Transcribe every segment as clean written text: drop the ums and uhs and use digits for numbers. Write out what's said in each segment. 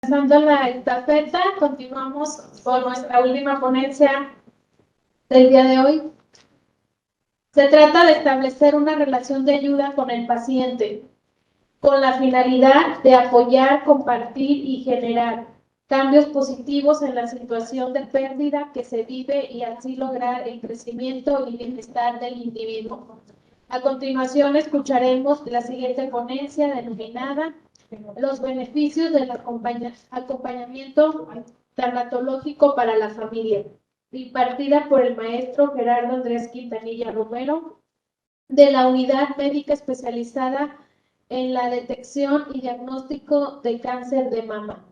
Pasando la estafeta, continuamos con nuestra última ponencia del día de hoy. Se trata de establecer una relación de ayuda con el paciente, con la finalidad de apoyar, compartir y generar cambios positivos en la situación de pérdida que se vive y así lograr el crecimiento y bienestar del individuo. A continuación escucharemos la siguiente ponencia denominada los beneficios del acompañamiento tanatológico para la familia, impartida por el maestro Gerardo Andrés Quintanilla Romero, de la Unidad Médica Especializada en la Detección y Diagnóstico de Cáncer de Mama.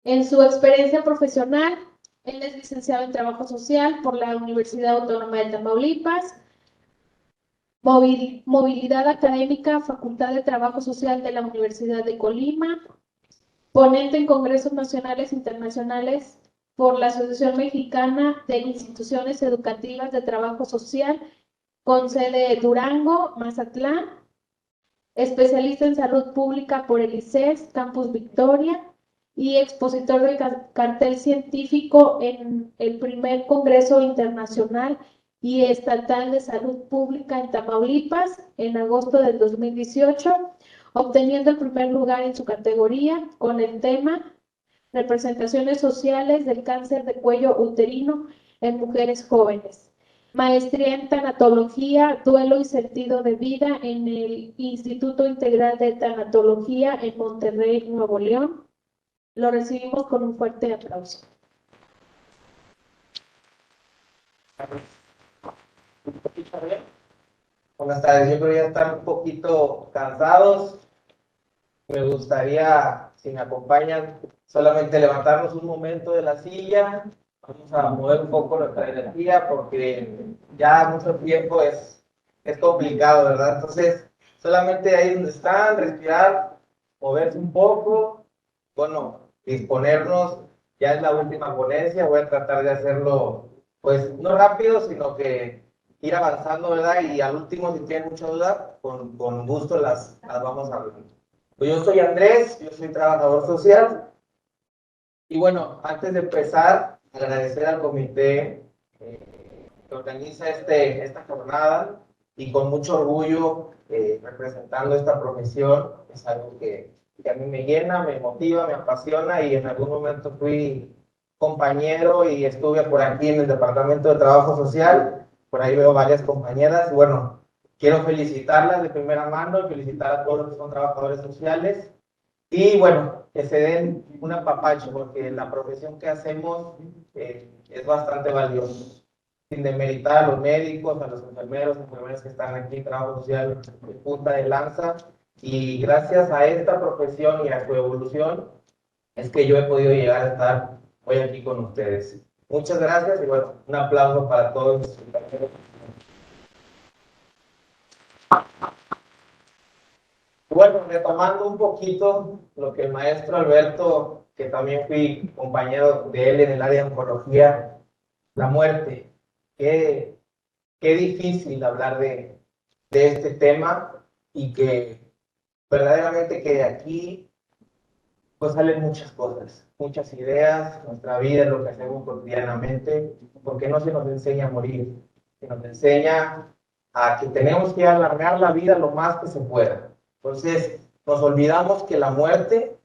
En su experiencia profesional, él es licenciado en Trabajo Social por la Universidad Autónoma de Tamaulipas, Movilidad Académica, Facultad de Trabajo Social de la Universidad de Colima, ponente en congresos nacionales e internacionales por la Asociación Mexicana de Instituciones Educativas de Trabajo Social, con sede Durango, Mazatlán, especialista en salud pública por el ICES, Campus Victoria, y expositor del cartel científico en el primer Congreso Internacional y Estatal de Salud Pública en Tamaulipas en agosto del 2018, obteniendo el primer lugar en su categoría con el tema Representaciones sociales del cáncer de cuello uterino en mujeres jóvenes. Maestría en Tanatología, Duelo y Sentido de Vida en el Instituto Integral de Tanatología en Monterrey, Nuevo León. Lo recibimos con un fuerte aplauso. Buenas tardes, yo creo que ya están un poquito cansados. Me gustaría, si me acompañan, solamente levantarnos un momento de la silla. Vamos a mover un poco nuestra energía porque ya mucho tiempo es complicado, ¿verdad? Entonces, solamente ahí donde están, respirar, moverse un poco. Bueno, disponernos, ya es la última ponencia, voy a tratar de hacerlo, pues, no rápido, sino que ir avanzando, ¿verdad? Y al último, si tienen mucha duda, con gusto las vamos hablando. Pues yo soy Andrés, yo soy trabajador social. Y bueno, antes de empezar, agradecer al comité que organiza esta jornada y con mucho orgullo representando esta profesión. Es algo que a mí me llena, me motiva, me apasiona y en algún momento fui compañero y estuve por aquí en el Departamento de Trabajo Social. Por ahí veo varias compañeras. Bueno, quiero felicitarlas de primera mano y felicitar a todos los que son trabajadores sociales. Y bueno, que se den un apapacho, porque la profesión que hacemos es bastante valiosa. Sin demeritar a los médicos, a los enfermeras que están aquí en trabajo social de punta de lanza. Y gracias a esta profesión y a su evolución, es que yo he podido llegar a estar hoy aquí con ustedes. Muchas gracias y bueno, un aplauso para todos. Bueno, retomando un poquito lo que el maestro Alberto, que también fui compañero de él en el área de oncología, la muerte. Qué difícil hablar de este tema y que verdaderamente que de aquí pues salen muchas cosas, muchas ideas, nuestra vida, lo que hacemos cotidianamente, porque no se nos enseña a morir, se nos enseña a que tenemos que alargar la vida lo más que se pueda. Entonces, nos olvidamos que la muerte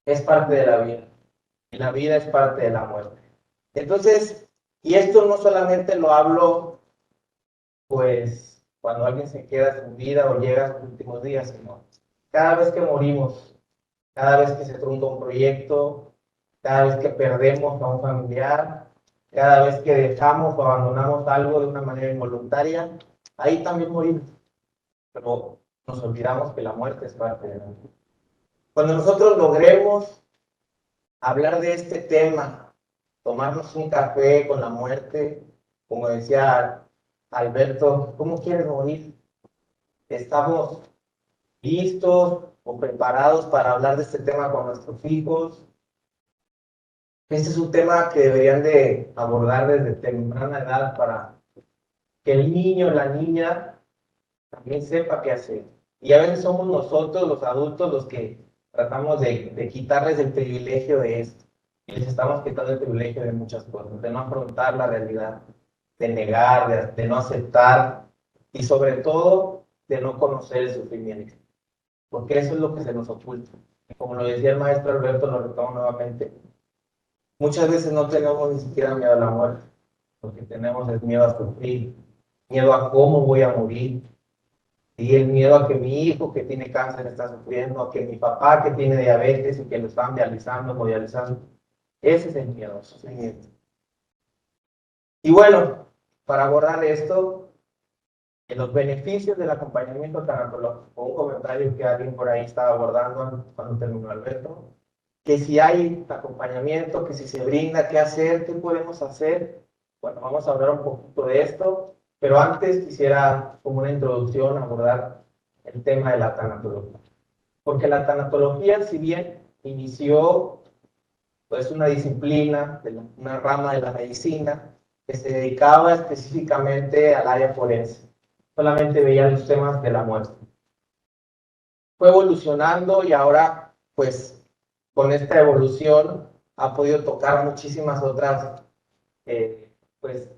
es parte de la vida y la vida es parte de la muerte. Entonces, y esto no solamente lo hablo, pues, cuando alguien se queda sin vida o llega a sus últimos días, sino cada vez que morimos, cada vez que se trunca un proyecto, cada vez que perdemos a un familiar, cada vez que dejamos o abandonamos algo de una manera involuntaria, ahí también morimos. Pero nos olvidamos que la muerte es parte de la vida. Cuando nosotros logremos hablar de este tema, tomarnos un café con la muerte, como decía Alberto, ¿cómo quieres morir? ¿Estamos listos o preparados para hablar de este tema con nuestros hijos? Este es un tema que deberían de abordar desde temprana edad para que el niño o la niña también sepa qué hacer. Y a veces somos nosotros, los adultos, los que tratamos de quitarles el privilegio de esto. Y les estamos quitando el privilegio de muchas cosas, de no afrontar la realidad, de negar, de no aceptar y sobre todo de no conocer el sufrimiento. Porque eso es lo que se nos oculta. Como lo decía el maestro Alberto, lo retomo nuevamente, muchas veces no tenemos ni siquiera miedo a la muerte, lo que tenemos es miedo a sufrir, miedo a cómo voy a morir, y el miedo a que mi hijo que tiene cáncer está sufriendo, a que mi papá que tiene diabetes y que lo están dializando, hemodializando. Ese es el miedo, el sufrimiento. Y bueno, para abordar esto, en los beneficios del acompañamiento tanatológico, un comentario que alguien por ahí estaba abordando cuando terminó Alberto, que si hay acompañamiento, que si se brinda, qué hacer, qué podemos hacer. Bueno, vamos a hablar un poquito de esto, pero antes quisiera, como una introducción, abordar el tema de la tanatología. Porque la tanatología, si bien inició, pues una disciplina, una rama de la medicina, que se dedicaba específicamente al área forense. Solamente veía los temas de la muerte. Fue evolucionando y ahora, pues, con esta evolución ha podido tocar muchísimas otras, pues,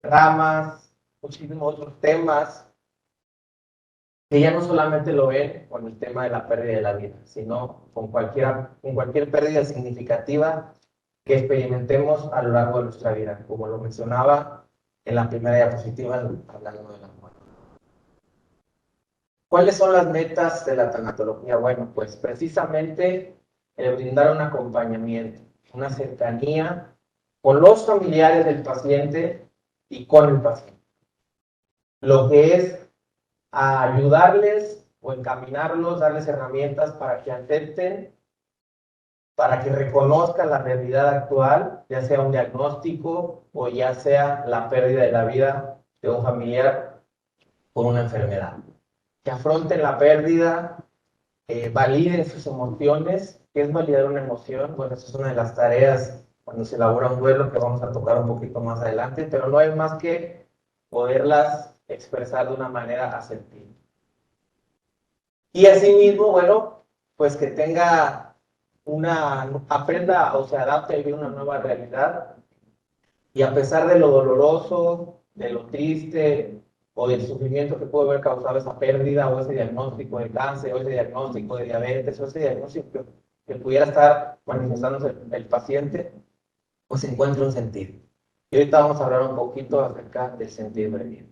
ramas, muchísimos otros temas, que ya no solamente lo ven con el tema de la pérdida de la vida, sino con cualquier pérdida significativa que experimentemos a lo largo de nuestra vida, como lo mencionaba en la primera diapositiva, hablando de la muerte. ¿Cuáles son las metas de la tanatología? Bueno, pues precisamente el brindar un acompañamiento, una cercanía con los familiares del paciente y con el paciente. Lo que es ayudarles o encaminarlos, darles herramientas para que acepten, para que reconozcan la realidad actual, ya sea un diagnóstico o ya sea la pérdida de la vida de un familiar por una enfermedad. Que afronten la pérdida, validen sus emociones. ¿Qué es validar una emoción? Bueno, esa es una de las tareas cuando se elabora un duelo que vamos a tocar un poquito más adelante, pero no es más que poderlas expresar de una manera asertiva. Y asimismo, bueno, pues que aprenda o se adapte a vivir una nueva realidad y a pesar de lo doloroso, de lo triste o del sufrimiento que pudo haber causado esa pérdida o ese diagnóstico de cáncer o ese diagnóstico de diabetes o ese diagnóstico que pudiera estar manifestándose el paciente, pues encuentre un sentido. Y ahorita vamos a hablar un poquito acerca del sentido de vida.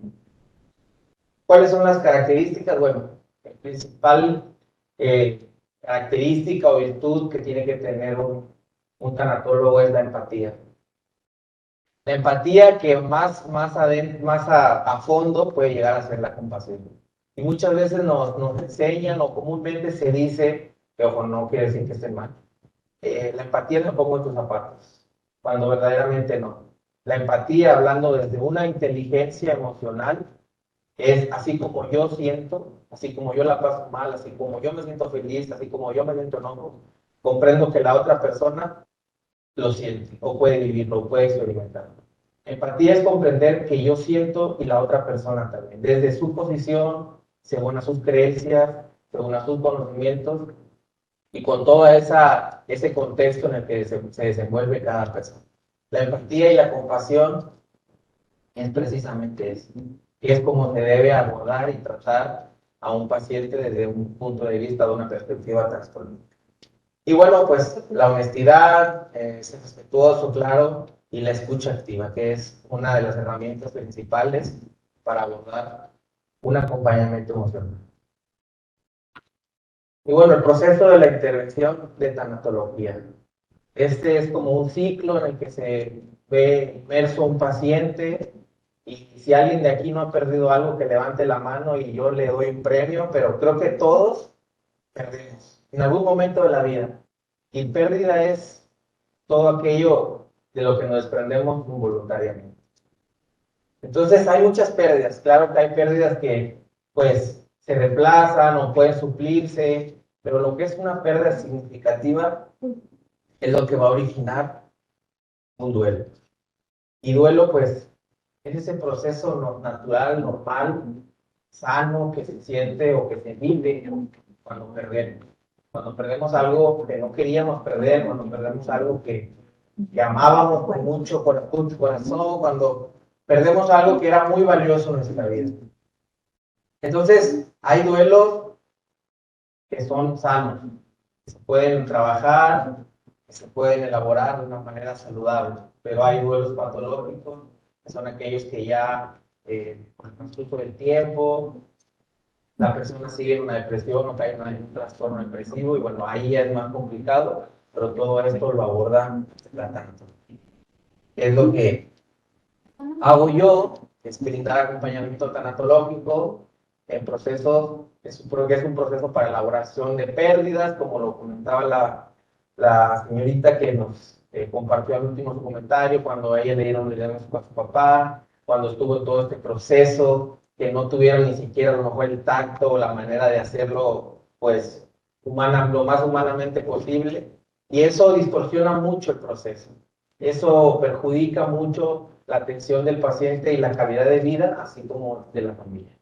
¿Cuáles son las características? Bueno, la principal característica o virtud que tiene que tener un tanatólogo es la empatía. La empatía que más a fondo puede llegar a ser la compasión. Y muchas veces nos enseñan o comúnmente se dice, que ojo, no quiere decir que esté mal. La empatía me pongo en tus zapatos, cuando verdaderamente no. La empatía, hablando desde una inteligencia emocional, es así como yo siento, así como yo la paso mal, así como yo me siento feliz, así como yo me siento enojo, comprendo que la otra persona lo siente, o puede vivirlo, o puede experimentarlo. Empatía es comprender que yo siento y la otra persona también, desde su posición, según a sus creencias, según a sus conocimientos, y con todo ese contexto en el que se desenvuelve cada persona. La empatía y la compasión es precisamente eso, que es como se debe abordar y tratar a un paciente desde un punto de vista, de una perspectiva transformadora. Y bueno, pues la honestidad, ser respetuoso, claro, y la escucha activa, que es una de las herramientas principales para abordar un acompañamiento emocional. Y bueno, el proceso de la intervención de tanatología. Este es como un ciclo en el que se ve inmerso un paciente y si alguien de aquí no ha perdido algo, que levante la mano y yo le doy un premio, pero creo que todos perdemos en algún momento de la vida. Y pérdida es todo aquello de lo que nos desprendemos involuntariamente. Entonces hay muchas pérdidas. Claro que hay pérdidas que pues se reemplazan o pueden suplirse, pero lo que es una pérdida significativa es lo que va a originar un duelo. Y duelo pues es ese proceso natural, normal, sano, que se siente o que se vive cuando perdemos. Cuando perdemos algo que no queríamos perder, cuando perdemos algo que amábamos con mucho corazón, cuando perdemos algo que era muy valioso en nuestra vida. Entonces, hay duelos que son sanos, que se pueden trabajar, que se pueden elaborar de una manera saludable, pero hay duelos patológicos, que son aquellos que ya, por el transcurso del tiempo, la persona sigue en una depresión o cae en un trastorno depresivo, y bueno, ahí ya es más complicado, pero todo esto lo aborda tratando. Es lo que hago yo, es brindar acompañamiento tanatológico en procesos, es un proceso para elaboración de pérdidas, como lo comentaba la señorita que nos compartió el último comentario, cuando a ella le dieron el diagnóstico a su papá, cuando estuvo en todo este proceso, que no tuvieron ni siquiera a lo mejor el tacto o la manera de hacerlo, pues, lo más humanamente posible, y eso distorsiona mucho el proceso. Eso perjudica mucho la atención del paciente y la calidad de vida, así como de la familia.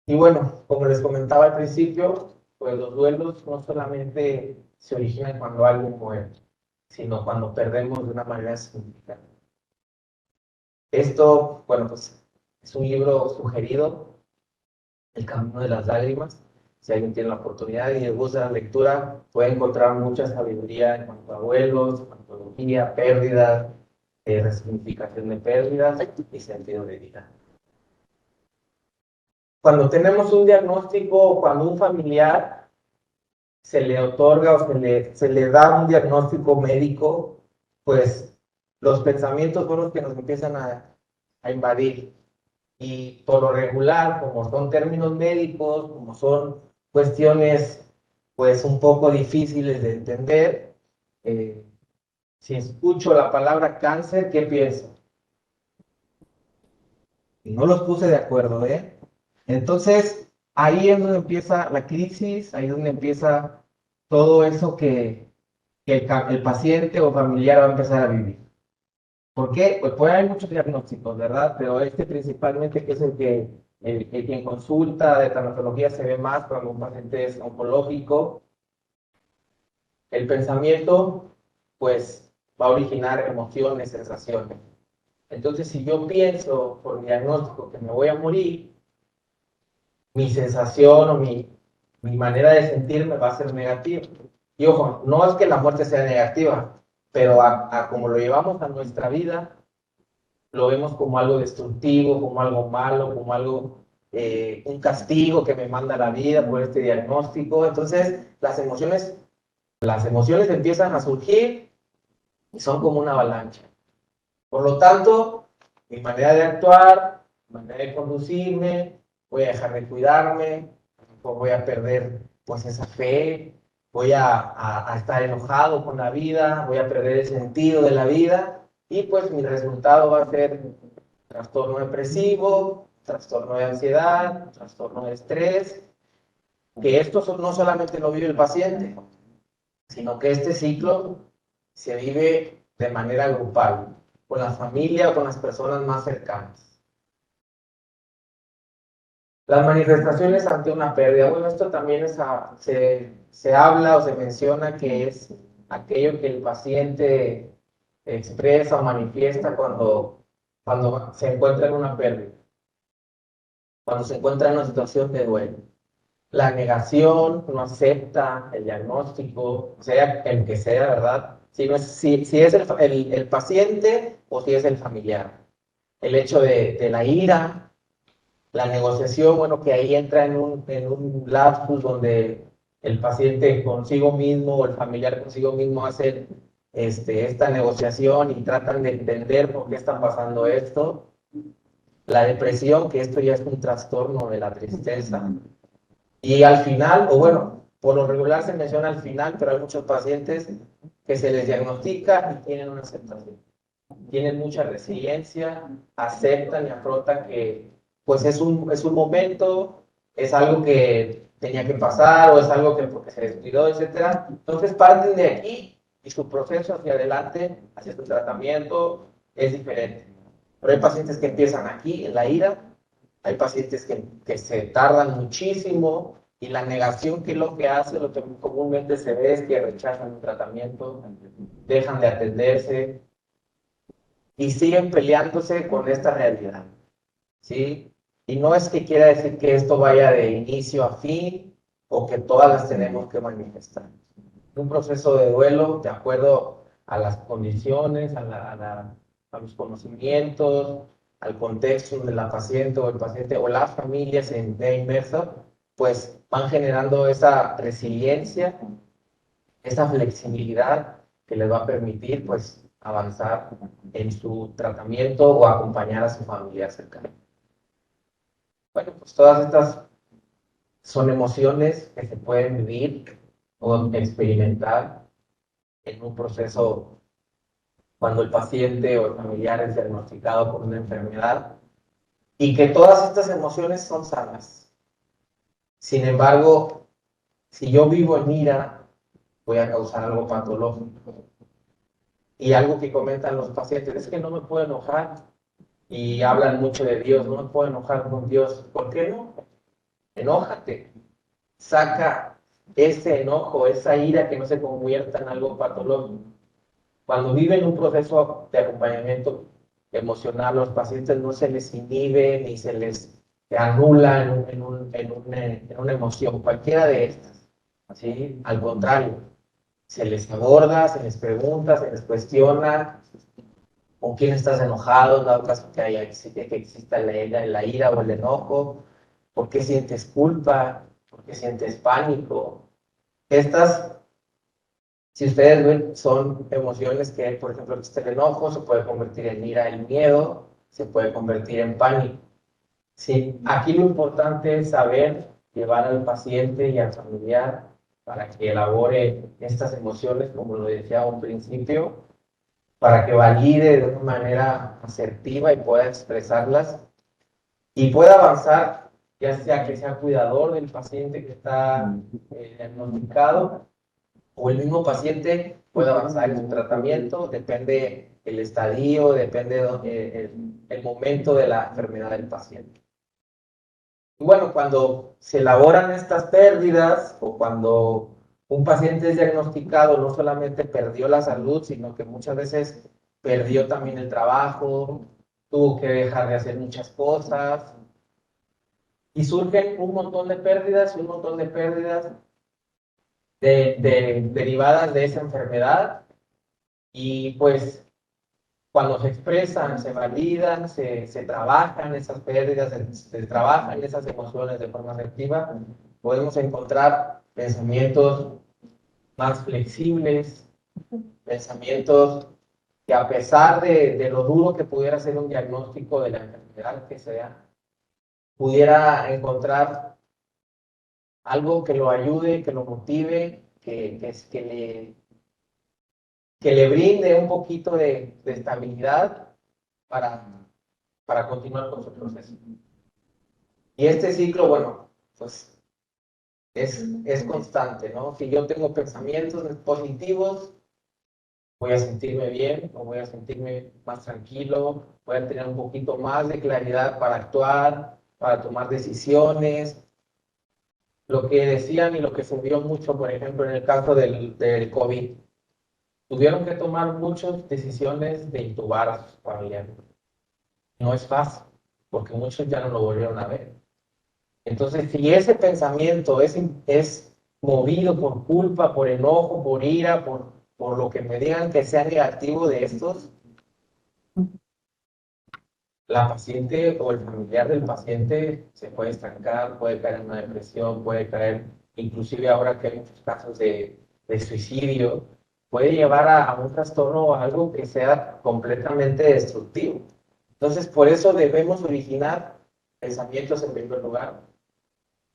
Y bueno, como les comentaba al principio, pues los duelos no solamente se originan cuando alguien muere, sino cuando perdemos de una manera significativa. Esto, bueno, pues es un libro sugerido, El Camino de las Lágrimas. Si alguien tiene la oportunidad y les gusta la lectura, puede encontrar mucha sabiduría en cuanto a duelos, antología, pérdidas, resignificación de pérdidas y sentido de vida. Cuando tenemos un diagnóstico, cuando un familiar se le otorga o se le da un diagnóstico médico, pues los pensamientos son los que nos empiezan a invadir. Y por lo regular, como son términos médicos, como son cuestiones pues un poco difíciles de entender, si escucho la palabra cáncer, ¿qué pienso? Y no los puse de acuerdo, ¿eh? Entonces, ahí es donde empieza la crisis, ahí es donde empieza todo eso que el paciente o familiar va a empezar a vivir. ¿Por qué? Pues puede haber muchos diagnósticos, ¿verdad? Pero este principalmente, que es el quien consulta de tanatología, se ve más cuando un paciente es oncológico. El pensamiento, pues, va a originar emociones, sensaciones. Entonces, si yo pienso por diagnóstico que me voy a morir, mi sensación o mi manera de sentirme va a ser negativa. Y ojo, no es que la muerte sea negativa, pero como lo llevamos a nuestra vida, lo vemos como algo destructivo, como algo malo, como algo, un castigo que me manda la vida por este diagnóstico. Entonces, las emociones empiezan a surgir y son como una avalancha. Por lo tanto, mi manera de actuar, mi manera de conducirme, voy a dejar de cuidarme, voy a perder pues esa fe, voy a estar enojado con la vida, voy a perder el sentido de la vida, y pues mi resultado va a ser trastorno depresivo, trastorno de ansiedad, trastorno de estrés, que esto no solamente lo vive el paciente, sino que este ciclo se vive de manera grupal, con la familia o con las personas más cercanas. Las manifestaciones ante una pérdida, bueno, esto también se habla o se menciona que es aquello que el paciente expresa o manifiesta cuando se encuentra en una pérdida, cuando se encuentra en una situación de duelo. La negación, no acepta el diagnóstico, sea el que sea, ¿verdad? Si es el paciente o si es el familiar. El hecho de la ira, la negociación, bueno, que ahí entra en un lapsus donde el paciente consigo mismo o el familiar consigo mismo hace esta negociación y tratan de entender por qué está pasando esto. La depresión, que esto ya es un trastorno de la tristeza. Y al final, o bueno, por lo regular se menciona al final, pero hay muchos pacientes que se les diagnostica y tienen una aceptación. Tienen mucha resiliencia, aceptan y afrontan que pues es un momento, es algo que tenía que pasar o es algo que porque se descuidó, etcétera. Entonces parten de aquí y su proceso hacia adelante, hacia su tratamiento, es diferente. Pero hay pacientes que empiezan aquí, en la ira, hay pacientes que se tardan muchísimo Y la negación, que es lo que hace, lo que comúnmente se ve, es que rechazan el tratamiento, dejan de atenderse y siguen peleándose con esta realidad, ¿sí? Y no es que quiera decir que esto vaya de inicio a fin o que todas las tenemos que manifestar. Un proceso de duelo de acuerdo a las condiciones, a los conocimientos, al contexto de la paciente o el paciente o las familias en inmersa, pues van generando esa resiliencia, esa flexibilidad que les va a permitir pues avanzar en su tratamiento o acompañar a su familia cercana. Bueno, pues todas estas son emociones que se pueden vivir o experimentar en un proceso cuando el paciente o el familiar es diagnosticado por una enfermedad y que todas estas emociones son sanas. Sin embargo, si yo vivo en ira, voy a causar algo patológico. Y algo que comentan los pacientes es que no me puedo enojar y hablan mucho de Dios, no me puedo enojar con Dios. ¿Por qué no? Enójate, saca ese enojo, esa ira que no se convierta en algo patológico. Cuando viven un proceso de acompañamiento emocional, los pacientes no se les inhibe ni se les anula en una emoción, cualquiera de estas. ¿Sí? Al contrario, se les aborda, se les pregunta, se les cuestiona con quién estás enojado, en dado caso que exista la ira o el enojo, por qué sientes culpa, por qué sientes pánico. Estas, si ustedes ven, son emociones que, por ejemplo, el enojo se puede convertir en ira, el miedo se puede convertir en pánico. Sí, aquí lo importante es saber llevar al paciente y al familiar para que elabore estas emociones, como lo decía a un principio, para que valide de una manera asertiva y pueda expresarlas y pueda avanzar, ya sea que sea cuidador del paciente que está diagnosticado o el mismo paciente puede avanzar en su tratamiento, depende el estadio, depende el momento de la enfermedad del paciente. Y bueno, cuando se elaboran estas pérdidas o cuando un paciente es diagnosticado, no solamente perdió la salud, sino que muchas veces perdió también el trabajo, tuvo que dejar de hacer muchas cosas y surgen un montón de pérdidas y un montón de pérdidas derivadas de esa enfermedad y pues cuando se expresan, se validan, se trabajan esas pérdidas, se trabajan esas emociones de forma efectiva, podemos encontrar pensamientos más flexibles, pensamientos que a pesar de lo duro que pudiera ser un diagnóstico de la enfermedad que sea, pudiera encontrar algo que lo ayude, que lo motive, que le brinde un poquito de estabilidad para continuar con su proceso. Y este ciclo, bueno, pues es constante, ¿no? Si yo tengo pensamientos positivos, voy a sentirme bien, o voy a sentirme más tranquilo, voy a tener un poquito más de claridad para actuar, para tomar decisiones. Lo que decían y lo que se vio mucho, por ejemplo, en el caso del COVID, tuvieron que tomar muchas decisiones de intubar a sus familiares. No es fácil, porque muchos ya no lo volvieron a ver. Entonces, si ese pensamiento es movido por culpa, por enojo, por ira, por lo que me digan que sea negativo de estos, la paciente o el familiar del paciente se puede estancar, puede caer en una depresión, puede caer, inclusive ahora que hay muchos casos de suicidio, puede llevar a un trastorno o algo que sea completamente destructivo. Entonces, por eso debemos originar pensamientos en primer lugar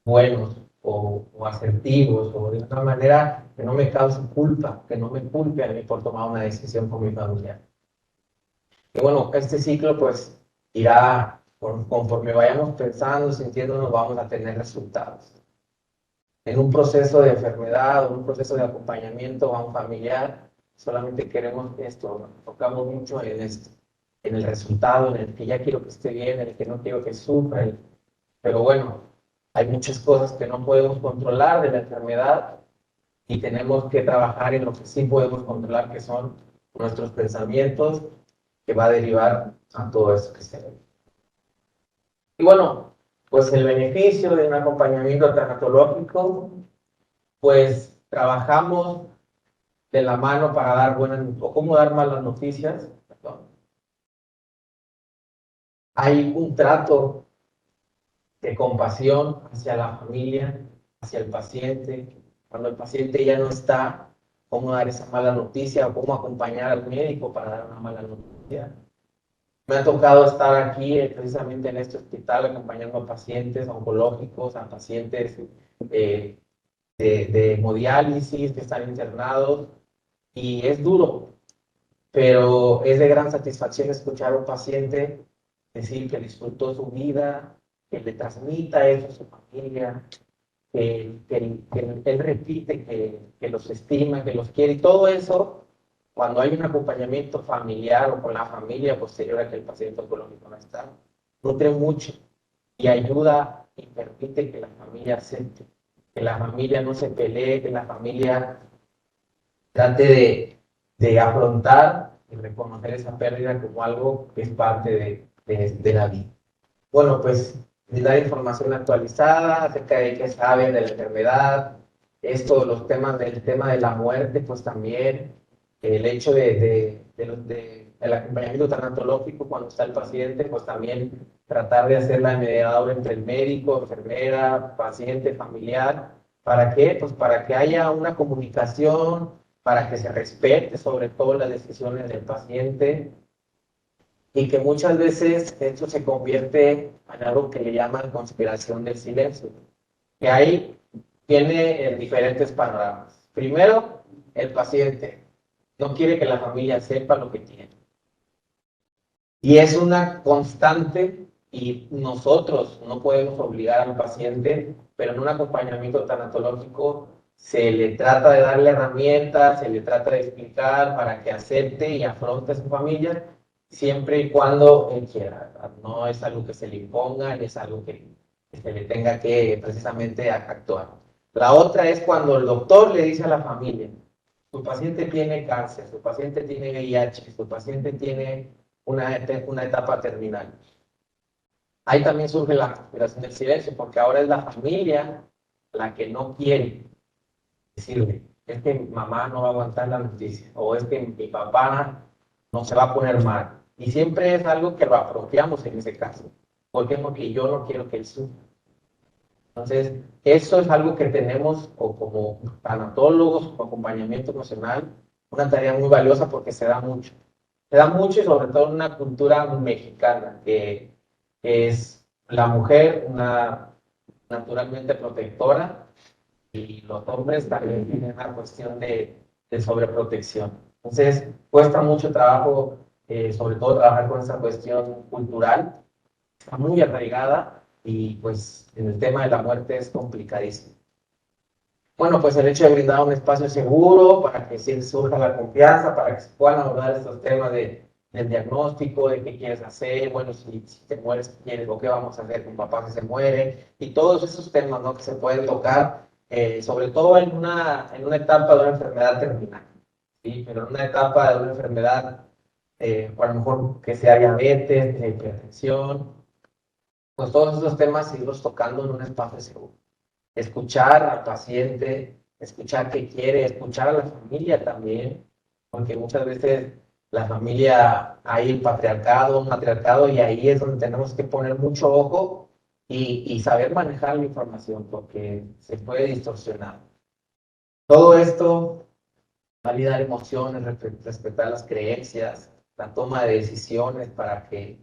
buenos o asertivos o de una manera que no me cause culpa, que no me culpe a mí por tomar una decisión con mi familia. Y bueno, este ciclo pues irá, conforme vayamos pensando, sintiéndonos, vamos a tener resultados. En un proceso de enfermedad o un proceso de acompañamiento a un familiar, solamente queremos esto, nos enfocamos mucho en esto, en el resultado, en el que ya quiero que esté bien, en el que no quiero que sufra. Pero bueno, Hay muchas cosas que no podemos controlar de la enfermedad y tenemos que trabajar en lo que sí podemos controlar, que son nuestros pensamientos, que va a derivar a todo eso que se ve. Y bueno, pues el beneficio de un acompañamiento tanatológico, pues trabajamos de la mano para dar buenas o cómo dar malas noticias. Perdón. Hay un trato de compasión hacia la familia, hacia el paciente. Cuando el paciente ya no está, cómo dar esa mala noticia o cómo acompañar al médico para dar una mala noticia. Me ha tocado estar aquí precisamente en este hospital acompañando a pacientes oncológicos, a pacientes de hemodiálisis que están internados y es duro, pero es de gran satisfacción escuchar a un paciente decir que disfrutó su vida, que le transmita eso a su familia, que él repite que los estima, que los quiere, y todo eso, cuando hay un acompañamiento familiar o con la familia posterior a que el paciente oncológico no está, nutre mucho y ayuda y permite que la familia acepte, que la familia no se pelee, que la familia trate de afrontar y reconocer esa pérdida como algo que es parte de la vida. Bueno, pues dar información actualizada acerca de qué saben de la enfermedad, esto, los temas del tema de la muerte, pues también el hecho el acompañamiento tanatológico cuando está el paciente, pues también tratar de hacer la mediadora entre el médico, enfermera, paciente, familiar. ¿Para qué? Pues para que haya una comunicación, para que se respete sobre todo las decisiones del paciente y que muchas veces esto se convierte en algo que le llaman conspiración del silencio, que ahí tiene diferentes panoramas. Primero, el paciente no quiere que la familia sepa lo que tiene. Y es una constante y nosotros no podemos obligar al paciente, pero en un acompañamiento tanatológico se le trata de darle herramientas, se le trata de explicar para que acepte y afronte a su familia, siempre y cuando él quiera. No es algo que se le imponga, es algo que se le tenga que precisamente actuar. La otra es cuando el doctor le dice a la familia, su paciente tiene cáncer, su paciente tiene VIH, su paciente tiene una etapa terminal. Ahí también surge la conspiración del silencio, porque ahora es la familia la que no quiere decirle, es que mi mamá no va a aguantar la noticia, o es que mi papá no se va a poner mal. Y siempre es algo que lo apropiamos en ese caso. ¿Por qué? Porque yo no quiero que él sufra. Entonces, eso es algo que tenemos o como tanatólogos, como acompañamiento emocional, una tarea muy valiosa porque se da mucho. Se da mucho y sobre todo en una cultura mexicana, que es la mujer una naturalmente protectora y los hombres también tienen una cuestión de sobreprotección. Entonces, cuesta mucho trabajo, sobre todo trabajar con esa cuestión cultural, está muy arraigada y pues en el tema de la muerte es complicadísimo. Bueno, pues el hecho de brindar un espacio seguro para que sí surja la confianza, para que se puedan abordar estos temas del diagnóstico, de qué quieres hacer, bueno, si te mueres, ¿qué quieres? O qué vamos a hacer con papá si se muere, y todos esos temas, ¿no? Que se pueden tocar, sobre todo en una etapa de una enfermedad terminal, ¿sí? Pero en una etapa de una enfermedad, o a lo mejor que sea diabetes, hipertensión, pues todos esos temas irlos tocando en un espacio seguro. Escuchar al paciente, escuchar qué quiere, escuchar a la familia también, porque muchas veces la familia hay el patriarcado, un matriarcado, y ahí es donde tenemos que poner mucho ojo y saber manejar la información, porque se puede distorsionar. Todo esto, validar emociones, respetar las creencias, la toma de decisiones para que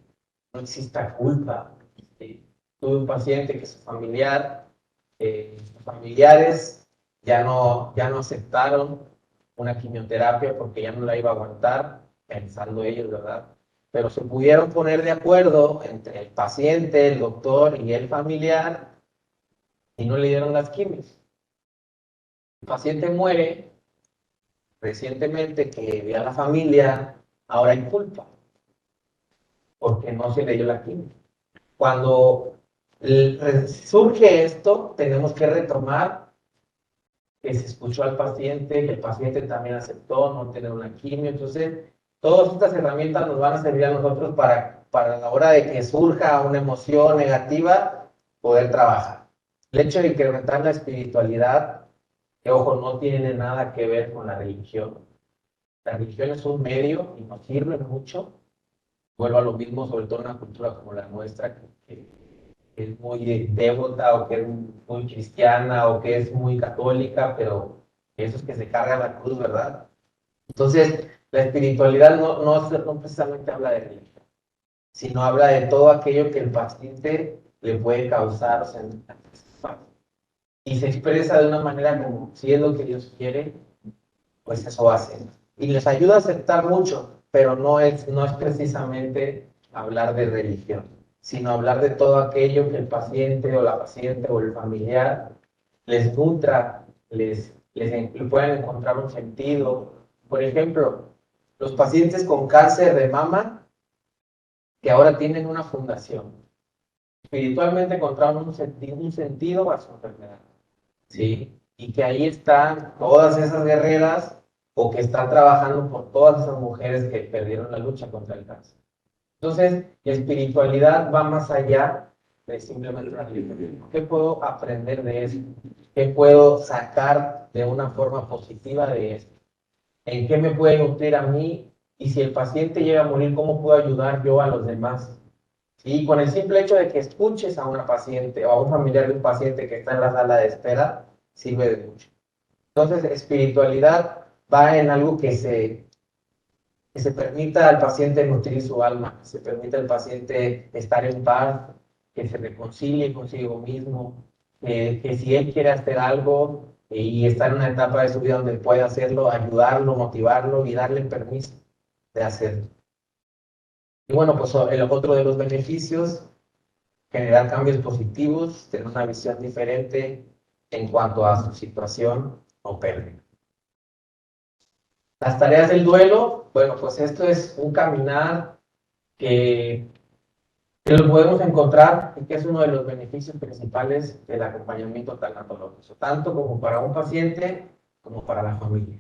no exista culpa. ¿Sí? Tuve un paciente que su sus familiares ya no aceptaron una quimioterapia porque ya no la iba a aguantar, pensando ellos, ¿verdad? Pero se pudieron poner de acuerdo entre el paciente, el doctor y el familiar y no le dieron las quimios. El paciente muere recientemente, que vi a la familia, ahora hay culpa porque no se le dio la quimio. Cuando Surge esto, tenemos que retomar que se escuchó al paciente, que el paciente también aceptó no tener una quimio. Entonces, todas estas herramientas nos van a servir a nosotros para la hora de que surja una emoción negativa, poder trabajar. El hecho de incrementar la espiritualidad, que ojo, no tiene nada que ver con la religión. La religión es un medio y nos sirve mucho. Vuelvo a lo mismo, sobre todo en una cultura como la nuestra, que es muy devota o que es muy cristiana o que es muy católica, pero eso es que se carga la cruz, ¿verdad? Entonces, la espiritualidad no precisamente habla de religión, sino habla de todo aquello que el paciente le puede causar, o sea, y se expresa de una manera como si es lo que Dios quiere, pues eso hace. Y les ayuda a aceptar mucho, pero no es precisamente hablar de religión, sino hablar de todo aquello que el paciente o la paciente o el familiar les nutra, les pueden encontrar un sentido. Por ejemplo, los pacientes con cáncer de mama que ahora tienen una fundación, espiritualmente encontraron un sentido a su enfermedad, ¿sí? Y que ahí están todas esas guerreras o que están trabajando por todas esas mujeres que perdieron la lucha contra el cáncer. Entonces, la espiritualidad va más allá de simplemente una religión. ¿Qué puedo aprender de eso? ¿Qué puedo sacar de una forma positiva de esto? ¿En qué me puede nutrir a mí? Y si el paciente llega a morir, ¿cómo puedo ayudar yo a los demás? Y con el simple hecho de que escuches a una paciente o a un familiar de un paciente que está en la sala de espera, sirve de mucho. Entonces, espiritualidad va en algo que se permita al paciente nutrir su alma, que se permita al paciente estar en paz, que se reconcilie consigo mismo, que si él quiere hacer algo y está en una etapa de su vida donde puede hacerlo, ayudarlo, motivarlo y darle permiso de hacerlo. Y bueno, pues el otro de los beneficios, generar cambios positivos, tener una visión diferente en cuanto a su situación o pérdida. Las tareas del duelo, bueno, pues esto es un caminar que lo podemos encontrar y que es uno de los beneficios principales del acompañamiento tanatológico, tanto como para un paciente como para la familia.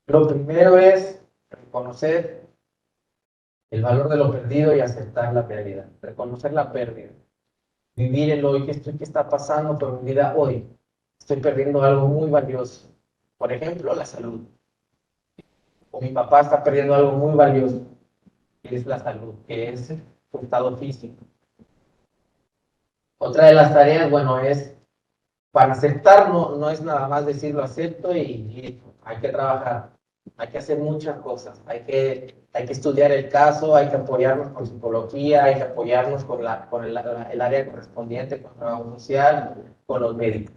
Lo primero es reconocer el valor de lo perdido y aceptar la pérdida. Reconocer la pérdida. Vivir el hoy, qué está pasando por mi vida hoy. Estoy perdiendo algo muy valioso. Por ejemplo, la salud. O mi papá está perdiendo algo muy valioso, que es la salud, que es su estado físico. Otra de las tareas, bueno, es para aceptar, no es nada más decir lo acepto y hay que trabajar, hay que hacer muchas cosas, hay que estudiar el caso, hay que apoyarnos con psicología, hay que apoyarnos con el área correspondiente, con trabajo social, con los médicos.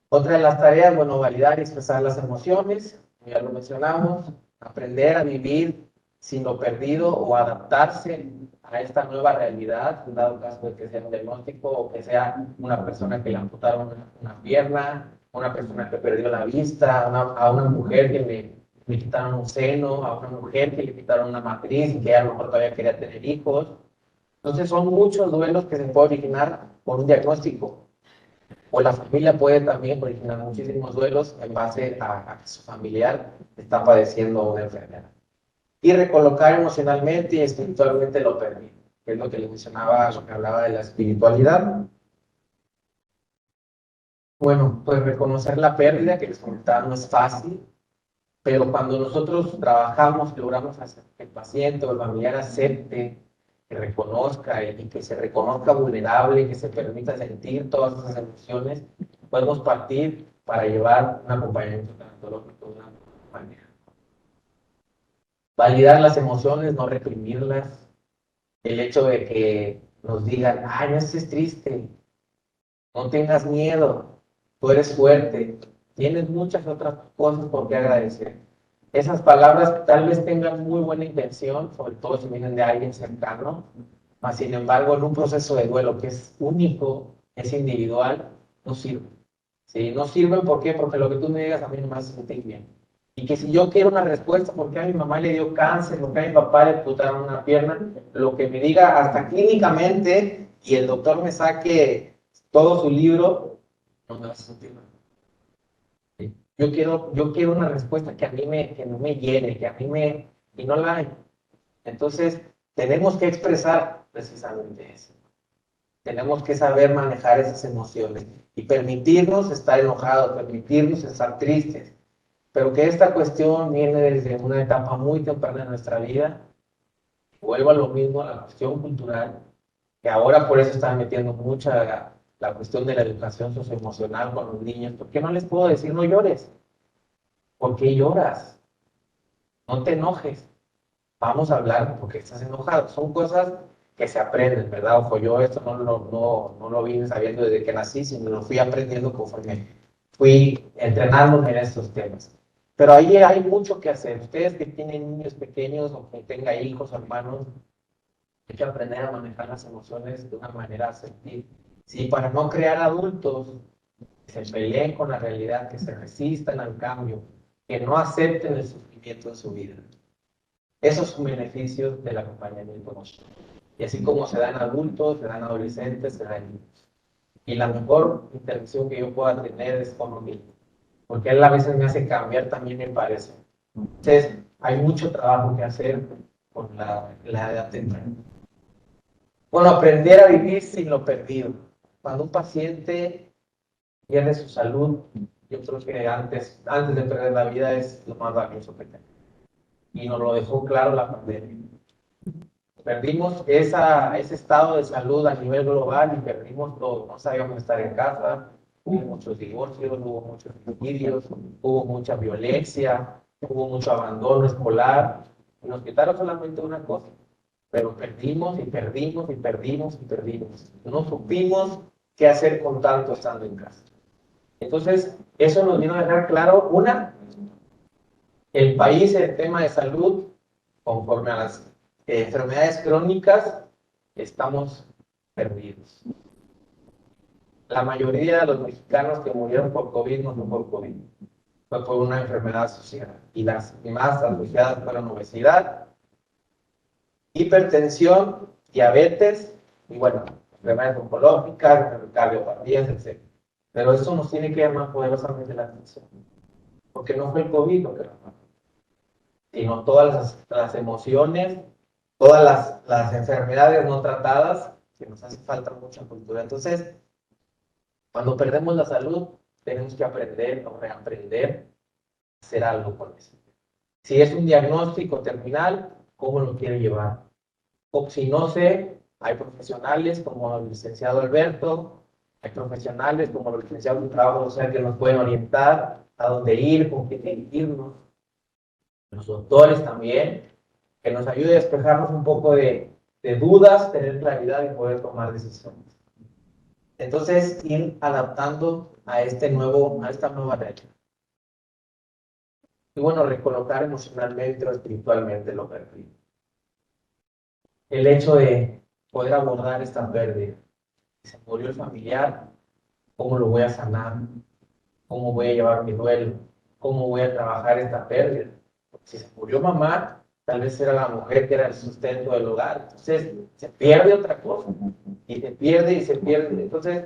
Otra de las tareas, bueno, validar y expresar las emociones, ya lo mencionamos, aprender a vivir sin lo perdido o adaptarse a esta nueva realidad, en dado caso de que sea un diagnóstico o que sea una persona que le amputaron una pierna, una persona que perdió la vista, a una mujer que le quitaron un seno, a una mujer que le quitaron una matriz y que a lo mejor todavía quería tener hijos. Entonces son muchos duelos que se pueden originar por un diagnóstico. O la familia puede también originar muchísimos duelos en base a que su familiar está padeciendo una enfermedad. Y recolocar emocionalmente y espiritualmente lo permite, que es lo que les mencionaba, lo que hablaba de la espiritualidad. Bueno, pues reconocer la pérdida, que les comentaba, no es fácil, pero cuando nosotros trabajamos, logramos hacer que el paciente o el familiar acepte, que reconozca y que se reconozca vulnerable, que se permita sentir todas esas emociones, podemos partir para llevar un acompañamiento tanatológico de una manera. Validar las emociones, no reprimirlas. El hecho de que nos digan, ay, no estés triste, no tengas miedo, tú eres fuerte, tienes muchas otras cosas por qué agradecer. Esas palabras tal vez tengan muy buena intención, sobre todo si vienen de alguien cercano, mas sin embargo en un proceso de duelo que es único, es individual, no sirven. ¿Sí? No sirven, ¿por qué? Porque lo que tú me digas a mí no me hace sentir bien. Y que si yo quiero una respuesta, porque a mi mamá le dio cáncer, porque a mi papá le amputaron una pierna, lo que me diga hasta clínicamente y el doctor me saque todo su libro, no me va a sentir mal. Yo quiero una respuesta que no me llene, que a mí me, y no la hay. Entonces, tenemos que expresar precisamente eso. Tenemos que saber manejar esas emociones y permitirnos estar enojados, permitirnos estar tristes. Pero que esta cuestión viene desde una etapa muy temprana de nuestra vida. Vuelvo a lo mismo, a la cuestión cultural, que ahora por eso están metiendo mucha la cuestión de la educación socioemocional con los niños. ¿Por qué no les puedo decir no llores? ¿Por qué lloras? No te enojes. Vamos a hablar porque estás enojado. Son cosas que se aprenden, ¿verdad? Ojo, yo esto no lo vine sabiendo desde que nací, sino lo fui aprendiendo conforme fui entrenándome en estos temas. Pero ahí hay mucho que hacer. Ustedes que tienen niños pequeños o que tengan hijos, hermanos, hay que aprender a manejar las emociones de una manera asertiva. Sí, para no crear adultos que se peleen con la realidad, que se resistan al cambio, que no acepten el sufrimiento en su vida. Esos son beneficios del acompañamiento emocional. Y así como se dan adultos, se dan adolescentes, se dan niños. Y la mejor intervención que yo pueda tener es con lo mismo. Porque él a veces me hace cambiar también, me parece. Entonces, hay mucho trabajo que hacer con la edad temprana. Bueno, aprender a vivir sin lo perdido. Cuando un paciente pierde su salud, yo creo que antes de perder la vida es lo más valioso que tenemos. Y nos lo dejó claro la pandemia. Perdimos ese estado de salud a nivel global y perdimos todo. No sabíamos estar en casa, hubo muchos divorcios, hubo muchos suicidios, hubo mucha violencia, hubo mucho abandono escolar. Y nos quitaron solamente una cosa, pero perdimos y perdimos y perdimos y perdimos. No supimos qué hacer con tanto estando en casa. Entonces, eso nos vino a dejar claro, el país en tema de salud, conforme a las enfermedades crónicas, estamos perdidos. La mayoría de los mexicanos que murieron por COVID no fue por COVID, fue por una enfermedad asociada. Y las más asociadas fueron obesidad, hipertensión, diabetes y bueno, enfermedades oncológicas, cardiopatías, etc. Pero eso nos tiene que llamar poderosamente la atención, porque no fue el COVID lo que nos mató, sino todas las emociones, todas las enfermedades no tratadas, que nos hace falta mucha cultura. Entonces, cuando perdemos la salud, tenemos que aprender o reaprender a hacer algo con eso. Si es un diagnóstico terminal, ¿cómo lo quiere llevar? O si no sé, hay profesionales como el licenciado Alberto, hay profesionales como el licenciado de trabajo social que nos pueden orientar a dónde ir, con qué dirigirnos. Los doctores también, que nos ayude a despejarnos un poco de dudas, tener claridad y poder tomar decisiones. Entonces, ir adaptando a esta nueva realidad. Y bueno, recolocar emocionalmente o espiritualmente lo perdido. El hecho de poder abordar esta pérdida. Se murió el familiar, ¿cómo lo voy a sanar? ¿Cómo voy a llevar mi duelo? ¿Cómo voy a trabajar esta pérdida? Porque si se murió mamá, tal vez era la mujer que era el sustento del hogar. Entonces, se pierde otra cosa. Y se pierde y se pierde. Entonces,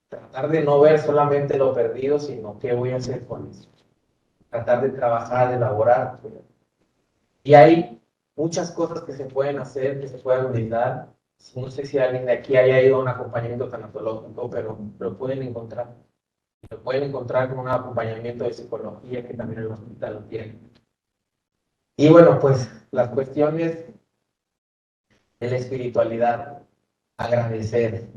tratar de no ver solamente lo perdido, sino qué voy a hacer con eso. Tratar de trabajar, de elaborar. Y hay muchas cosas que se pueden hacer, que se pueden brindar. No sé si alguien de aquí haya ido a un acompañamiento tanatológico, pero lo pueden encontrar. Lo pueden encontrar con un acompañamiento de psicología que también el hospital lo tiene. Y bueno, pues las cuestiones de la espiritualidad, agradecer.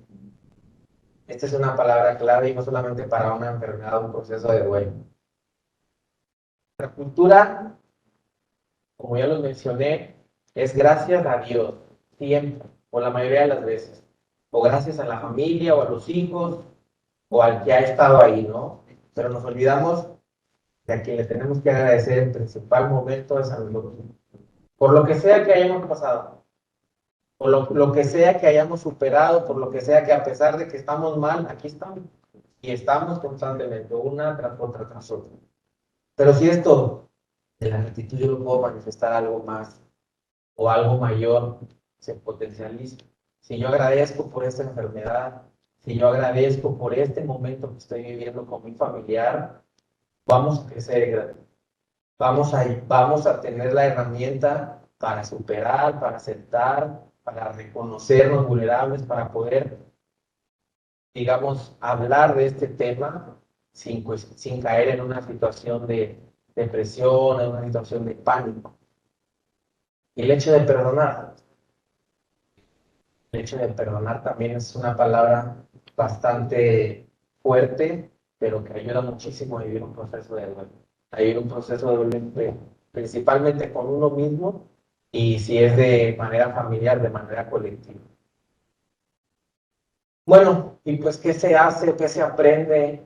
Esta es una palabra clave y no solamente para una enfermedad o un proceso de duelo. La cultura, como ya lo mencioné, es gracias a Dios, siempre, o la mayoría de las veces. O gracias a la familia, o a los hijos, o al que ha estado ahí, ¿no? Pero nos olvidamos de a quien le tenemos que agradecer en principal momento es a nosotros. Por lo que sea que hayamos pasado, por lo que sea que hayamos superado, por lo que sea que a pesar de que estamos mal, aquí estamos. Y estamos constantemente, una tras otra tras otra. Pero si esto de la gratitud yo lo puedo manifestar algo más o algo mayor, se potencializa. Si yo agradezco por esta enfermedad, si yo agradezco por este momento que estoy viviendo con mi familiar, vamos a crecer en gratitud. Vamos a tener la herramienta para superar, para aceptar, para reconocernos vulnerables, para poder, digamos, hablar de este tema sin caer en una situación de depresión, en una situación de pánico. Y el hecho de perdonar también es una palabra bastante fuerte, pero que ayuda muchísimo a vivir un proceso de duelo. A vivir un proceso de duelo principalmente con uno mismo y si es de manera familiar, de manera colectiva. Bueno, y pues, ¿qué se hace, qué se aprende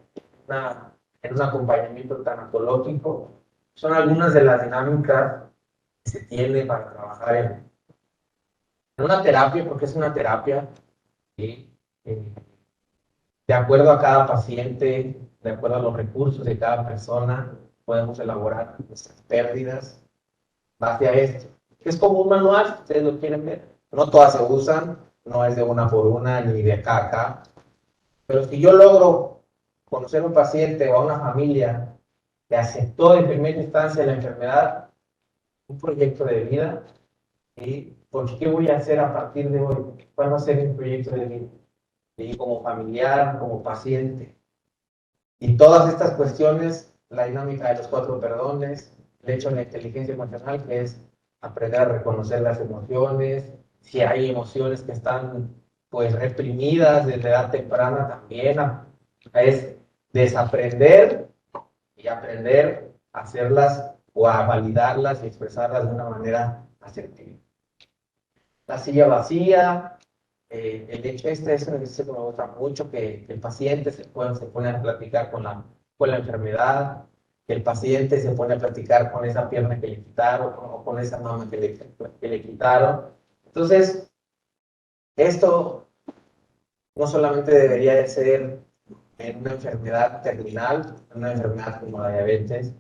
en un acompañamiento tanatológico? Son algunas de las dinámicas que se tiene para trabajar en una terapia, porque es una terapia, ¿sí? De acuerdo a cada paciente, de acuerdo a los recursos de cada persona, podemos elaborar nuestras pérdidas hacia esto. Es como un manual, si ustedes lo quieren ver. No todas se usan, no es de una por una, ni de acá a acá. Pero si yo logro conocer a un paciente o a una familia que aceptó en primera instancia la enfermedad, un proyecto de vida, ¿sí? ¿Por qué voy a hacer a partir de hoy? ¿Cuál va a ser mi proyecto de vida? ¿Sí? Como familiar, como paciente. Y todas estas cuestiones, la dinámica de los 4 perdones, el hecho de la inteligencia emocional, que es aprender a reconocer las emociones, si hay emociones que están pues reprimidas desde edad temprana también, es desaprender y aprender a hacerlas o a validarlas y expresarlas de una manera asertiva. La silla vacía, el hecho este es un ejercicio que me gusta mucho, que el paciente se pone a platicar con la enfermedad, que el paciente se pone a platicar con esa pierna que le quitaron o con esa mama que le quitaron. Entonces, esto no solamente debería de ser en una enfermedad terminal, una enfermedad como la diabetes,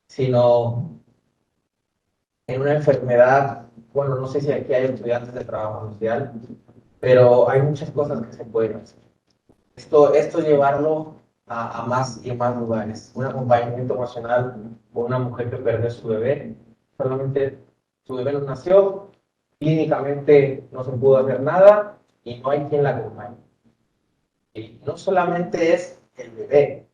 sino en una enfermedad, bueno, no sé si aquí hay estudiantes de trabajo social, pero hay muchas cosas que se pueden hacer. Esto llevarlo a más y más lugares. Un acompañamiento emocional con una mujer que perdió a su bebé, solamente su bebé no nació, clínicamente no se pudo hacer nada y no hay quien la acompañe. Y no solamente es el bebé,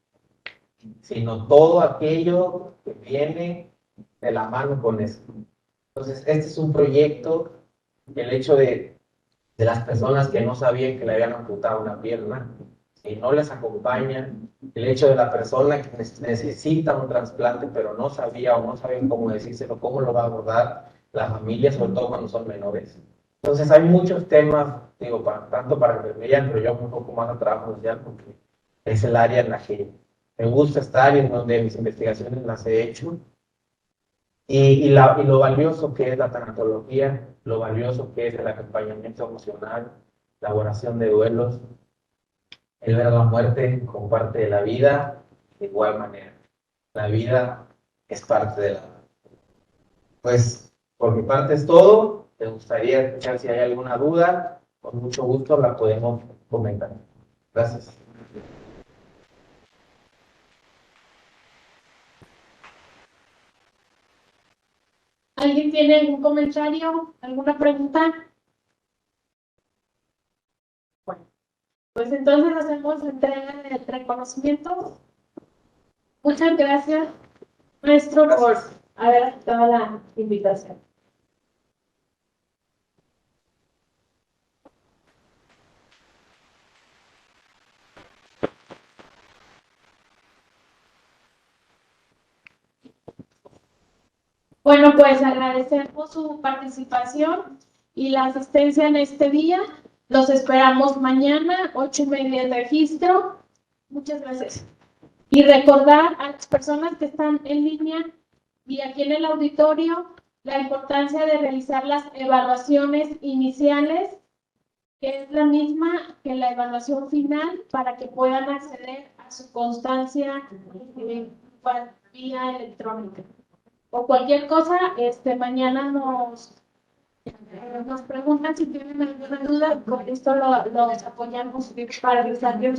sino todo aquello que viene de la mano con eso. Entonces, este es un proyecto, el hecho de las personas que no sabían que le habían amputado una pierna, y no les acompañan, el hecho de la persona que necesita un trasplante, pero no sabía o no saben cómo decírselo, cómo lo va a abordar la familia, sobre todo cuando son menores. Entonces, hay muchos temas, digo, tanto para enfermería, pero yo un poco más a trabajo social, porque es el área en la que me gusta estar y en donde mis investigaciones las he hecho. Y lo valioso que es la tanatología, lo valioso que es el acompañamiento emocional, la elaboración de duelos, el ver la muerte como parte de la vida, de igual manera. La vida es parte de la vida. Pues, por mi parte es todo. Me gustaría escuchar si hay alguna duda. Con mucho gusto la podemos comentar. Gracias. ¿Alguien tiene algún comentario, alguna pregunta? Bueno, pues entonces hacemos entrega de reconocimiento. Muchas gracias, maestro, por haber aceptado la invitación. Bueno, pues agradecemos su participación y la asistencia en este día. Los esperamos mañana, 8:30 de registro. Muchas gracias. Y recordar a las personas que están en línea y aquí en el auditorio la importancia de realizar las evaluaciones iniciales, que es la misma que la evaluación final, para que puedan acceder a su constancia vía electrónica. o cualquier cosa, mañana nos preguntan si tienen alguna duda, con esto los apoyamos para que salgan.